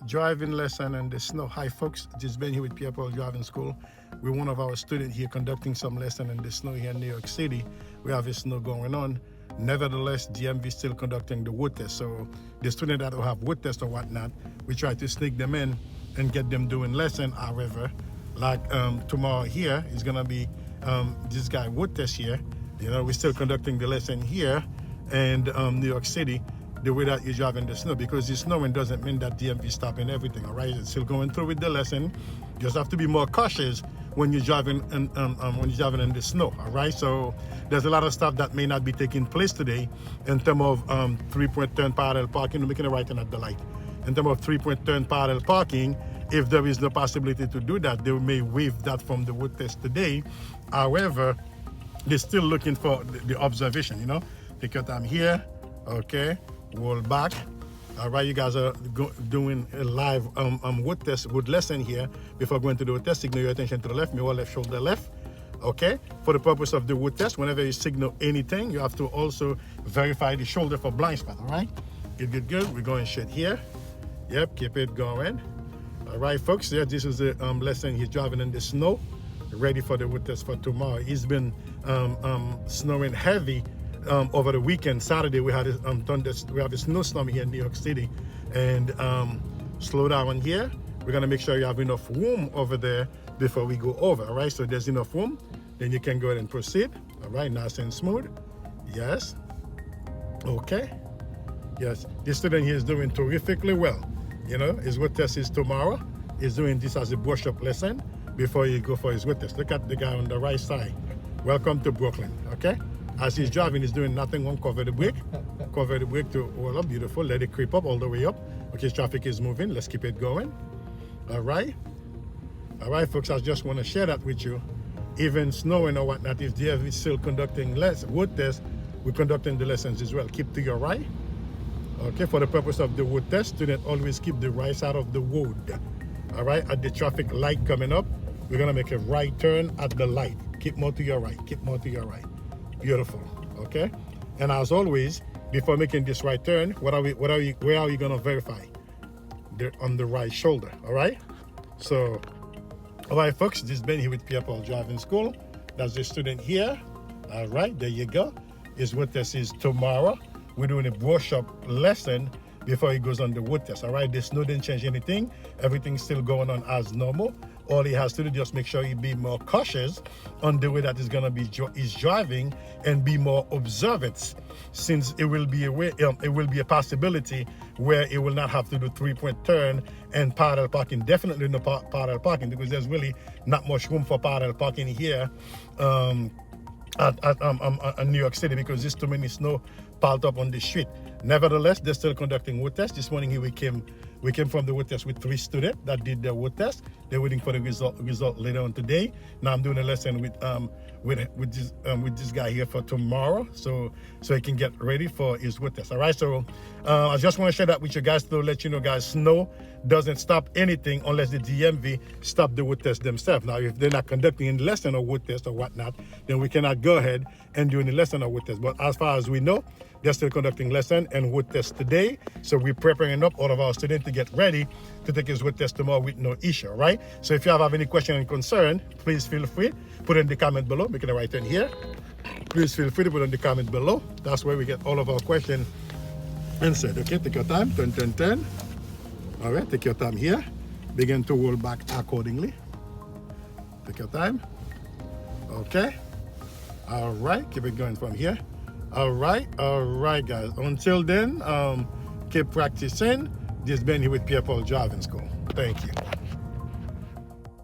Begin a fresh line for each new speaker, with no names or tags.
driving lesson in the snow. Hi folks, just been here with Pierre Driving School. We're one of our students here conducting some lesson in the snow here in New York City. We have a snow going on. Nevertheless, DMV still conducting the wood test. So the students that will have wood test or whatnot, we try to sneak them in and get them doing lesson. However, like tomorrow here is gonna be this guy wood test here. You know, we're still conducting the lesson here in New York City, the way that you're driving the snow, because it's snowing doesn't mean that DMV stopping everything. All right, it's still going through with the lesson. You just have to be more cautious when you're driving in the snow. All right, so there's a lot of stuff that may not be taking place today in terms of three-point turn parallel parking. I'm making a right turn at the light. In terms of three-point turn parallel parking, if there is no possibility to do that, they may waive that from the wood test today. However, they're still looking for the observation. You know, take your time here. Okay, roll back. All right, you guys are doing a live wood test, wood lesson here. Before going to the wood test, signal your attention to the left, mirror left, shoulder left. Okay, for the purpose of the wood test, whenever you signal anything, you have to also verify the shoulder for blind spot. All right, good. We're going straight here. Yep, keep it going. All right, folks, yeah, this is the lesson. He's driving in the snow, ready for the wood test for tomorrow. It's been snowing heavy over the weekend. Saturday we had we have a snowstorm here in New York City, and slow down here. We're gonna make sure you have enough room over there before we go over. All right, so there's enough room, then you can go ahead and proceed. All right, nice and smooth. Yes. Okay. Yes, this student here is doing terrifically well. You know, his wood test is tomorrow. He's doing this as a brush-up lesson before he go for his wood test. Look at the guy on the right side. Welcome to Brooklyn. Okay. As he's driving, he's doing nothing wrong. Cover the brake to roll up. Beautiful. Let it creep up all the way up. Okay, traffic is moving. Let's keep it going. All right, folks. I just want to share that with you. Even snowing or whatnot, if DF is still conducting wood test, we're conducting the lessons as well. Keep to your right. Okay, for the purpose of the wood test, student always keep the right side of the road. All right, at the traffic light coming up, we're gonna make a right turn at the light. Keep more to your right. Keep more to your right. Beautiful. Okay, and as always, before making this right turn, where are you gonna verify? On the right shoulder. All right. So, all right, folks. This has been here with Pierre Driving School. That's the student here. All right, there you go. His wood test is tomorrow. We're doing a brush-up lesson before he goes on the wood test. All right, the snow didn't change anything. Everything's still going on as normal. All he has to do, just make sure he be more cautious on the way that he's driving, and be more observant, since it will be a possibility where it will not have to do three-point turn and parallel parking. Definitely no parallel parking, because there's really not much room for parallel parking here at New York City, because there's too many snow piled up on the street. Nevertheless, they're still conducting wood tests. This morning here we came from the wood test with 3 students that did the wood test. They're waiting for the result later on today. Now I'm doing a lesson with this guy here for tomorrow, so he can get ready for his wood test. All right, so I just want to share that with you guys to let you know, guys, snow doesn't stop anything unless the DMV stop the wood test themselves. Now, if they're not conducting any lesson or wood test or whatnot, then we cannot go ahead and do any lesson or wood test. But as far as we know, they're still conducting lesson and wood test today. So we're preparing up all of our students to get ready to take his wood test tomorrow with no issue, all right? So if you have any question and concern, please feel free, put it in the comment below, making a right turn here. Please feel free to put in the comment below. That's where we get all of our questions answered. Okay, take your time, turn. All right, take your time here. Begin to roll back accordingly. Take your time. Okay. All right, keep it going from here. All right, guys. Until then, keep practicing. This has been here with Pierre Driving School. Thank you.